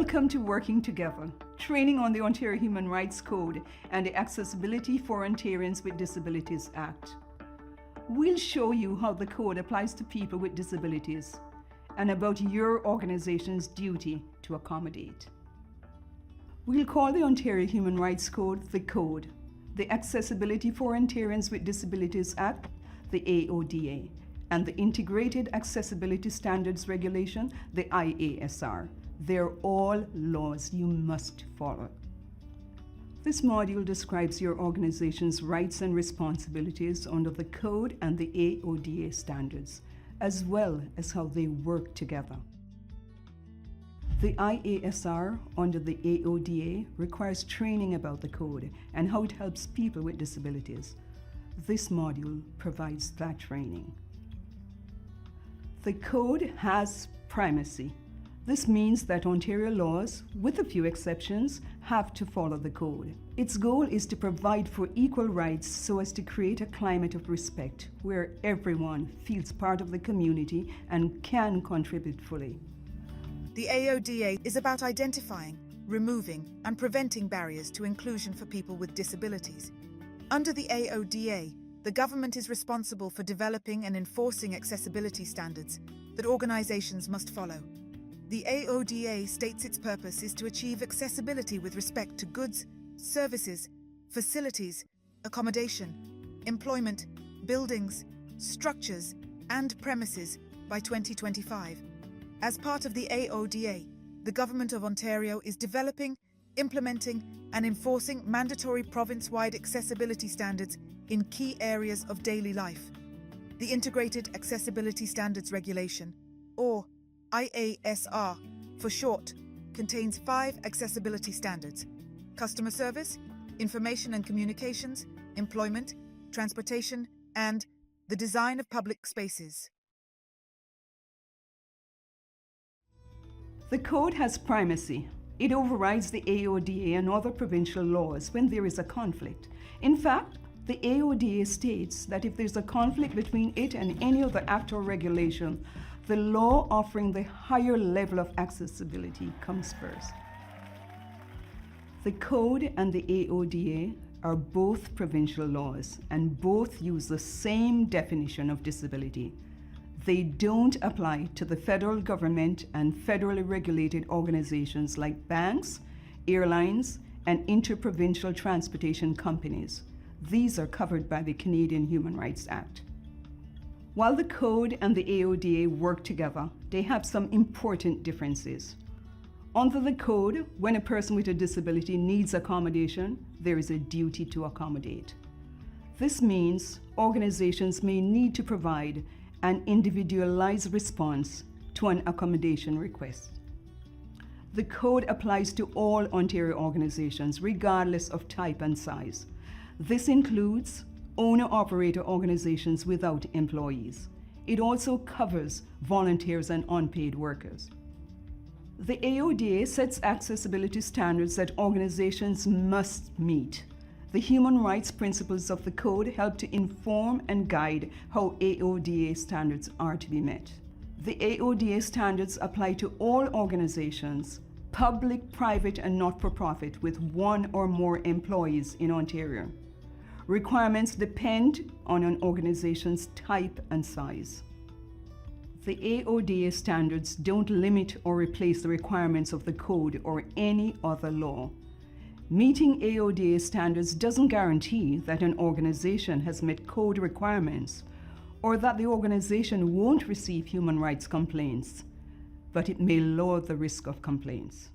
Welcome to Working Together, training on the Ontario Human Rights Code and the Accessibility for Ontarians with Disabilities Act. We'll show you how the code applies to people with disabilities and about your organization's duty to accommodate. We'll call the Ontario Human Rights Code the Code, the Accessibility for Ontarians with Disabilities Act, the AODA, and the Integrated Accessibility Standards Regulation, the IASR. They're all laws you must follow. This module describes your organization's rights and responsibilities under the Code and the AODA standards, as well as how they work together. The IASR under the AODA requires training about the code and how it helps people with disabilities. This module provides that training. The code has primacy. This means that Ontario laws, with a few exceptions, have to follow the code. Its goal is to provide for equal rights so as to create a climate of respect where everyone feels part of the community and can contribute fully. The AODA is about identifying, removing, and preventing barriers to inclusion for people with disabilities. Under the AODA, the government is responsible for developing and enforcing accessibility standards that organizations must follow. The AODA states its purpose is to achieve accessibility with respect to goods, services, facilities, accommodation, employment, buildings, structures, and premises by 2025. As part of the AODA, the Government of Ontario is developing, implementing, and enforcing mandatory province-wide accessibility standards in key areas of daily life. The Integrated Accessibility Standards Regulation, or IASR for short, contains 5 accessibility standards: customer service, information and communications, employment, transportation, and the design of public spaces. The code has primacy. It overrides the AODA and other provincial laws when there is a conflict. In fact, the AODA states that if there's a conflict between it and any other act or regulation, the law offering the higher level of accessibility comes first. The Code and the AODA are both provincial laws and both use the same definition of disability. They don't apply to the federal government and federally regulated organizations like banks, airlines, and interprovincial transportation companies. These are covered by the Canadian Human Rights Act. While the Code and the AODA work together, they have some important differences. Under the Code, when a person with a disability needs accommodation, there is a duty to accommodate. This means organizations may need to provide an individualized response to an accommodation request. The Code applies to all Ontario organizations, regardless of type and size. This includes owner-operator organizations without employees. It also covers volunteers and unpaid workers. The AODA sets accessibility standards that organizations must meet. The human rights principles of the code help to inform and guide how AODA standards are to be met. The AODA standards apply to all organizations, public, private, and not-for-profit, with 1 or more employees in Ontario. Requirements depend on an organization's type and size. The AODA standards don't limit or replace the requirements of the code or any other law. Meeting AODA standards doesn't guarantee that an organization has met code requirements or that the organization won't receive human rights complaints, but it may lower the risk of complaints.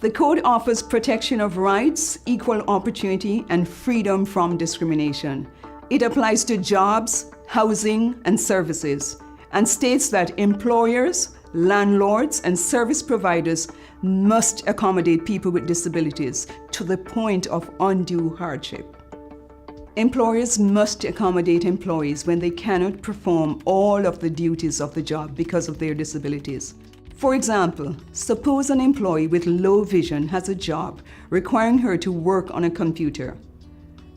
The Code offers protection of rights, equal opportunity, and freedom from discrimination. It applies to jobs, housing, and services, and states that employers, landlords, and service providers must accommodate people with disabilities to the point of undue hardship. Employers must accommodate employees when they cannot perform all of the duties of the job because of their disabilities. For example, suppose an employee with low vision has a job requiring her to work on a computer.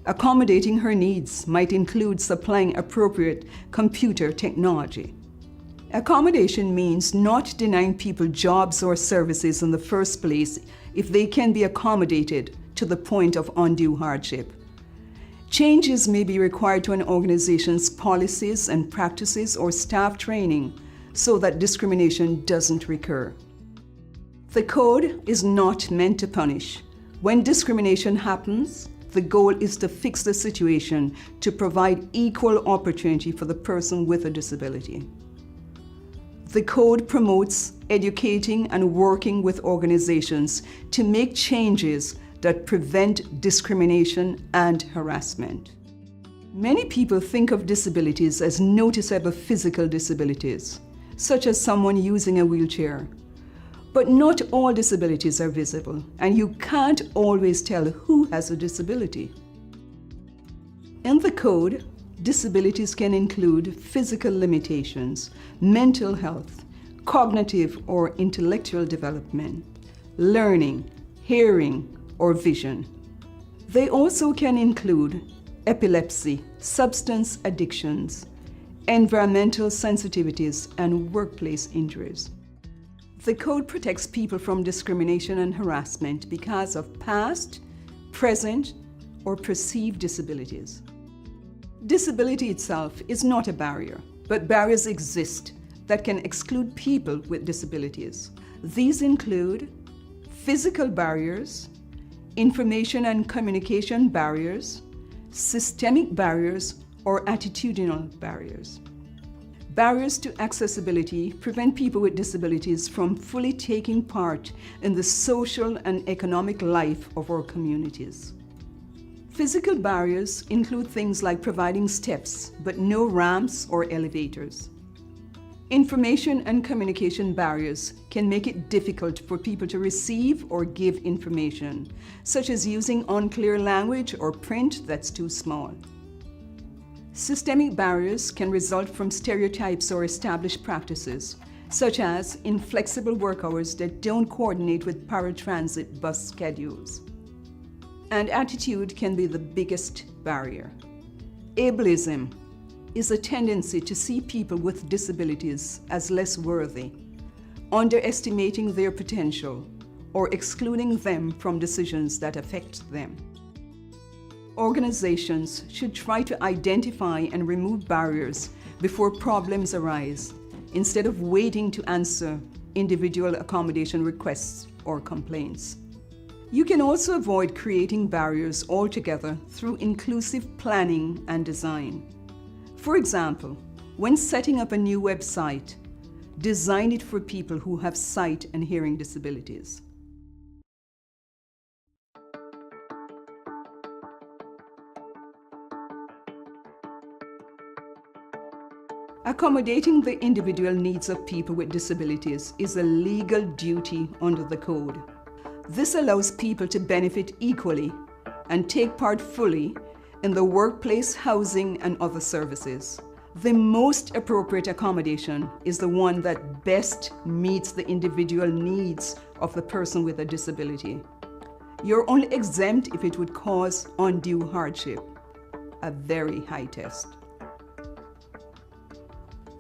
Accommodating her needs might include supplying appropriate computer technology. Accommodation means not denying people jobs or services in the first place if they can be accommodated to the point of undue hardship. Changes may be required to an organization's policies and practices or staff training so that discrimination doesn't recur. The code is not meant to punish. When discrimination happens, the goal is to fix the situation to provide equal opportunity for the person with a disability. The code promotes educating and working with organizations to make changes that prevent discrimination and harassment. Many people think of disabilities as noticeable physical disabilities, such as someone using a wheelchair. But not all disabilities are visible, and you can't always tell who has a disability. In the code, disabilities can include physical limitations, mental health, cognitive or intellectual development, learning, hearing, or vision. They also can include epilepsy, substance addictions, environmental sensitivities, and workplace injuries. The code protects people from discrimination and harassment because of past, present, or perceived disabilities. Disability itself is not a barrier, but barriers exist that can exclude people with disabilities. These include physical barriers, information and communication barriers, systemic barriers, or attitudinal barriers. Barriers to accessibility prevent people with disabilities from fully taking part in the social and economic life of our communities. Physical barriers include things like providing steps, but no ramps or elevators. Information and communication barriers can make it difficult for people to receive or give information, such as using unclear language or print that's too small. Systemic barriers can result from stereotypes or established practices, such as inflexible work hours that don't coordinate with paratransit bus schedules. And attitude can be the biggest barrier. Ableism is a tendency to see people with disabilities as less worthy, underestimating their potential, or excluding them from decisions that affect them. Organizations should try to identify and remove barriers before problems arise, instead of waiting to answer individual accommodation requests or complaints. You can also avoid creating barriers altogether through inclusive planning and design. For example, when setting up a new website, design it for people who have sight and hearing disabilities. Accommodating the individual needs of people with disabilities is a legal duty under the code. This allows people to benefit equally and take part fully in the workplace, housing, and other services. The most appropriate accommodation is the one that best meets the individual needs of the person with a disability. You're only exempt if it would cause undue hardship, a very high test.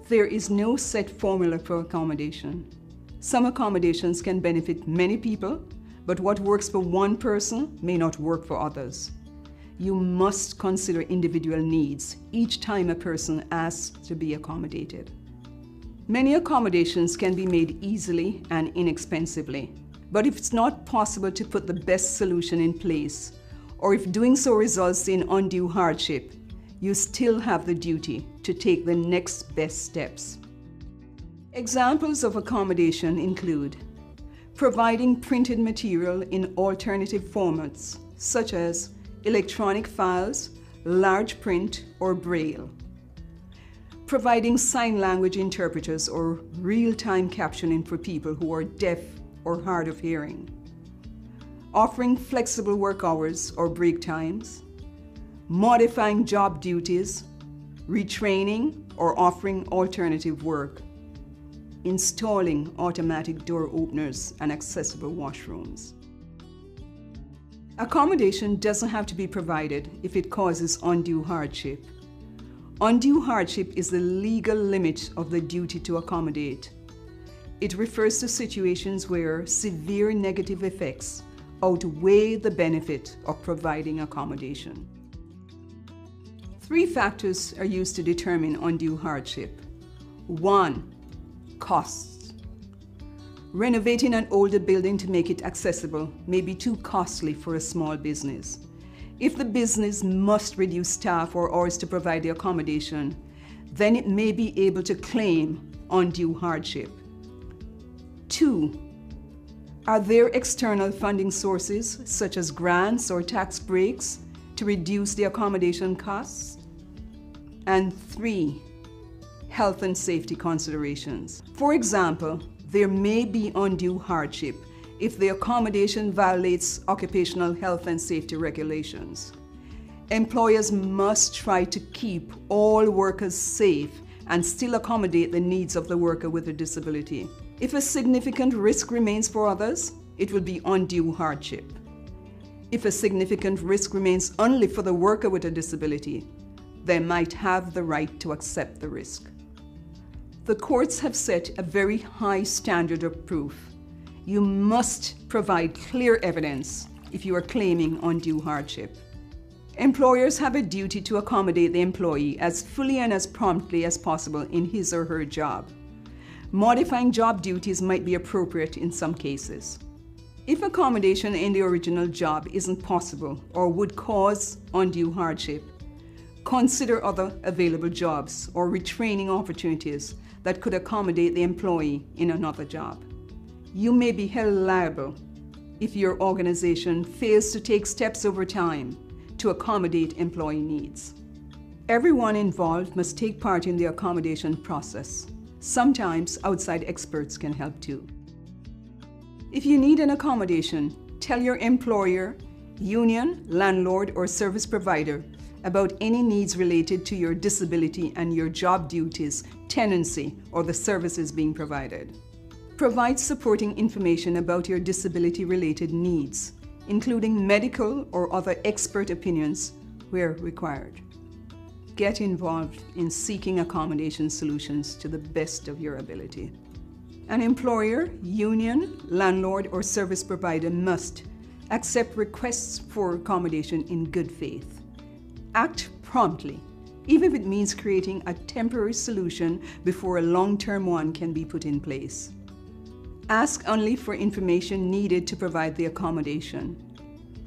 There is no set formula for accommodation. Some accommodations can benefit many people, but what works for one person may not work for others. You must consider individual needs each time a person asks to be accommodated. Many accommodations can be made easily and inexpensively, but if it's not possible to put the best solution in place, or if doing so results in undue hardship, you still have the duty to take the next best steps. Examples of accommodation include providing printed material in alternative formats, such as electronic files, large print, or braille. Providing sign language interpreters or real-time captioning for people who are deaf or hard of hearing. Offering flexible work hours or break times. Modifying job duties, retraining, or offering alternative work. Installing automatic door openers and accessible washrooms. Accommodation doesn't have to be provided if it causes undue hardship. Undue hardship is the legal limit of the duty to accommodate. It refers to situations where severe negative effects outweigh the benefit of providing accommodation. 3 factors are used to determine undue hardship. 1. Costs. Renovating an older building to make it accessible may be too costly for a small business. If the business must reduce staff or hours to provide the accommodation, then it may be able to claim undue hardship. 2. Are there external funding sources, such as grants or tax breaks, to reduce the accommodation costs? And 3. Health and safety considerations. For example, there may be undue hardship if the accommodation violates occupational health and safety regulations. Employers must try to keep all workers safe and still accommodate the needs of the worker with a disability. If a significant risk remains for others, it will be undue hardship. If a significant risk remains only for the worker with a disability, they might have the right to accept the risk. The courts have set a very high standard of proof. You must provide clear evidence if you are claiming undue hardship. Employers have a duty to accommodate the employee as fully and as promptly as possible in his or her job. Modifying job duties might be appropriate in some cases. If accommodation in the original job isn't possible or would cause undue hardship, consider other available jobs or retraining opportunities that could accommodate the employee in another job. You may be held liable if your organization fails to take steps over time to accommodate employee needs. Everyone involved must take part in the accommodation process. Sometimes outside experts can help too. If you need an accommodation, tell your employer, union, landlord, or service provider about any needs related to your disability and your job duties, tenancy, or the services being provided. Provide supporting information about your disability-related needs, including medical or other expert opinions where required. Get involved in seeking accommodation solutions to the best of your ability. An employer, union, landlord, or service provider must accept requests for accommodation in good faith. Act promptly, even if it means creating a temporary solution before a long-term one can be put in place. Ask only for information needed to provide the accommodation.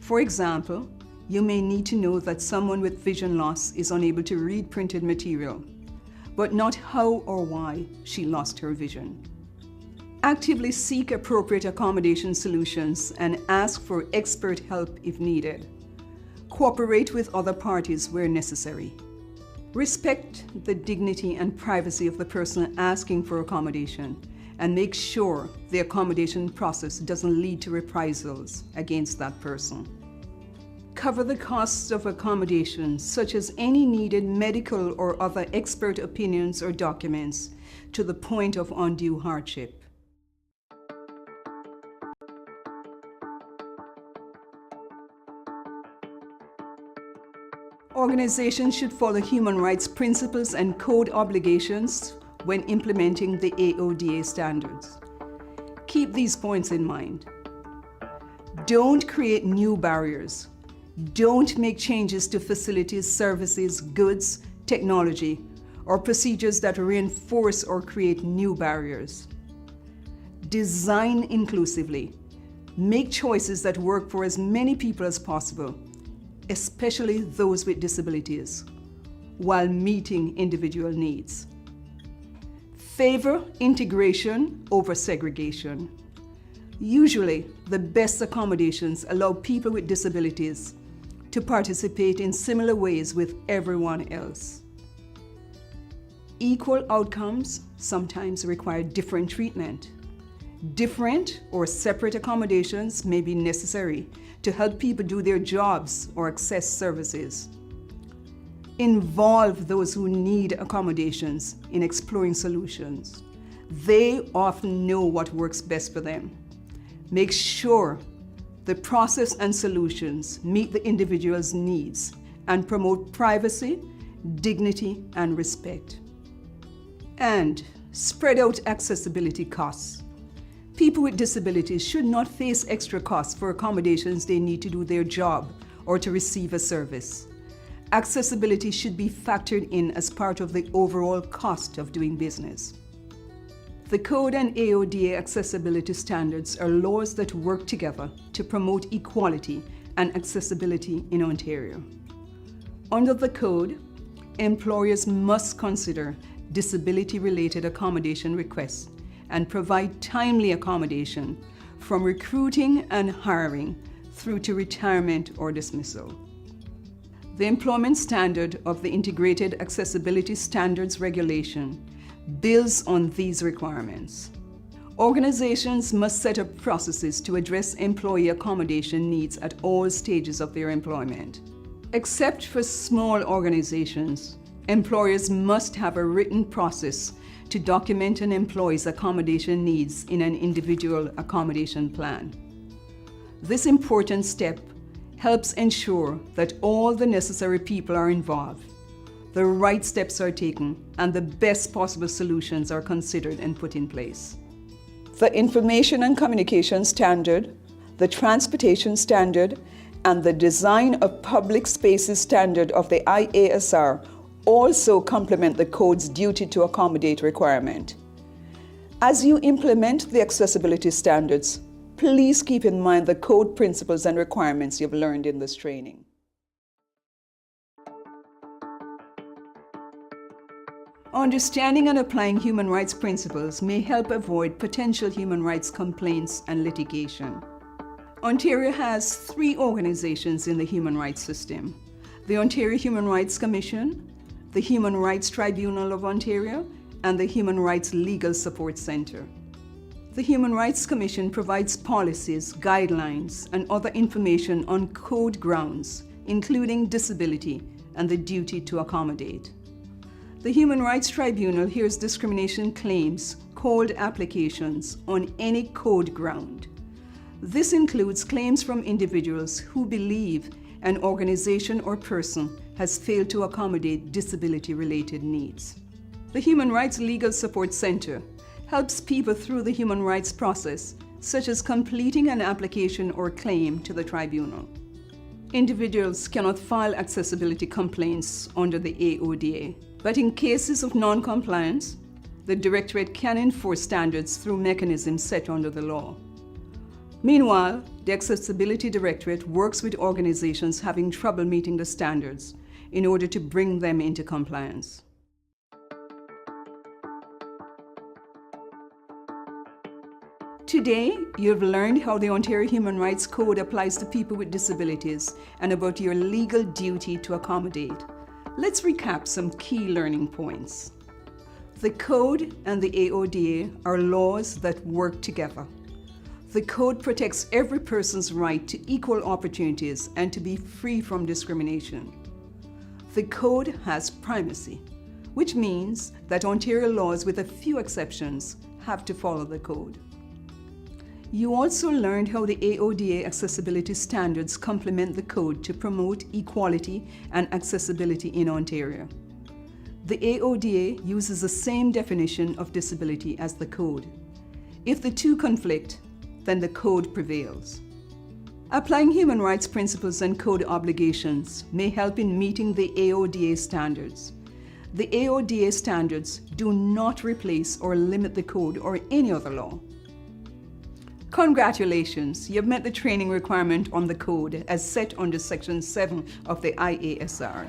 For example, you may need to know that someone with vision loss is unable to read printed material, but not how or why she lost her vision. Actively seek appropriate accommodation solutions and ask for expert help if needed. Cooperate with other parties where necessary. Respect the dignity and privacy of the person asking for accommodation and make sure the accommodation process doesn't lead to reprisals against that person. Cover the costs of accommodation, such as any needed medical or other expert opinions or documents, to the point of undue hardship. Organizations should follow human rights principles and code obligations when implementing the AODA standards. Keep these points in mind. Don't create new barriers. Don't make changes to facilities, services, goods, technology, or procedures that reinforce or create new barriers. Design inclusively. Make choices that work for as many people as possible, especially those with disabilities, while meeting individual needs. Favor integration over segregation. Usually, the best accommodations allow people with disabilities to participate in similar ways with everyone else. Equal outcomes sometimes require different treatment. Different or separate accommodations may be necessary to help people do their jobs or access services. Involve those who need accommodations in exploring solutions. They often know what works best for them. Make sure the process and solutions meet the individual's needs and promote privacy, dignity, and respect. And spread out accessibility costs. People with disabilities should not face extra costs for accommodations they need to do their job or to receive a service. Accessibility should be factored in as part of the overall cost of doing business. The Code and AODA accessibility standards are laws that work together to promote equality and accessibility in Ontario. Under the Code, employers must consider disability-related accommodation requests and provide timely accommodation from recruiting and hiring through to retirement or dismissal. The employment standard of the Integrated Accessibility Standards Regulation builds on these requirements. Organizations must set up processes to address employee accommodation needs at all stages of their employment. Except for small organizations, employers must have a written process to document an employee's accommodation needs in an individual accommodation plan. This important step helps ensure that all the necessary people are involved, the right steps are taken, and the best possible solutions are considered and put in place. The Information and Communication Standard, the Transportation Standard, and the Design of Public Spaces Standard of the IASR also complement the Code's duty to accommodate requirement. As you implement the accessibility standards, please keep in mind the Code principles and requirements you've learned in this training. Understanding and applying human rights principles may help avoid potential human rights complaints and litigation. Ontario has 3 organizations in the human rights system: the Ontario Human Rights Commission, the Human Rights Tribunal of Ontario, and the Human Rights Legal Support Centre. The Human Rights Commission provides policies, guidelines, and other information on code grounds, including disability and the duty to accommodate. The Human Rights Tribunal hears discrimination claims, code applications on any code ground. This includes claims from individuals who believe an organization or person has failed to accommodate disability-related needs. The Human Rights Legal Support Centre helps people through the human rights process, such as completing an application or claim to the tribunal. Individuals cannot file accessibility complaints under the AODA, but in cases of non-compliance, the Directorate can enforce standards through mechanisms set under the law. Meanwhile, the Accessibility Directorate works with organizations having trouble meeting the standards in order to bring them into compliance. Today, you've learned how the Ontario Human Rights Code applies to people with disabilities and about your legal duty to accommodate. Let's recap some key learning points. The Code and the AODA are laws that work together. The Code protects every person's right to equal opportunities and to be free from discrimination. The Code has primacy, which means that Ontario laws, with a few exceptions, have to follow the Code. You also learned how the AODA accessibility standards complement the Code to promote equality and accessibility in Ontario. The AODA uses the same definition of disability as the Code. If the two conflict, then the Code prevails. Applying human rights principles and Code obligations may help in meeting the AODA standards. The AODA standards do not replace or limit the Code or any other law. Congratulations, you've met the training requirement on the Code as set under Section 7 of the IASR.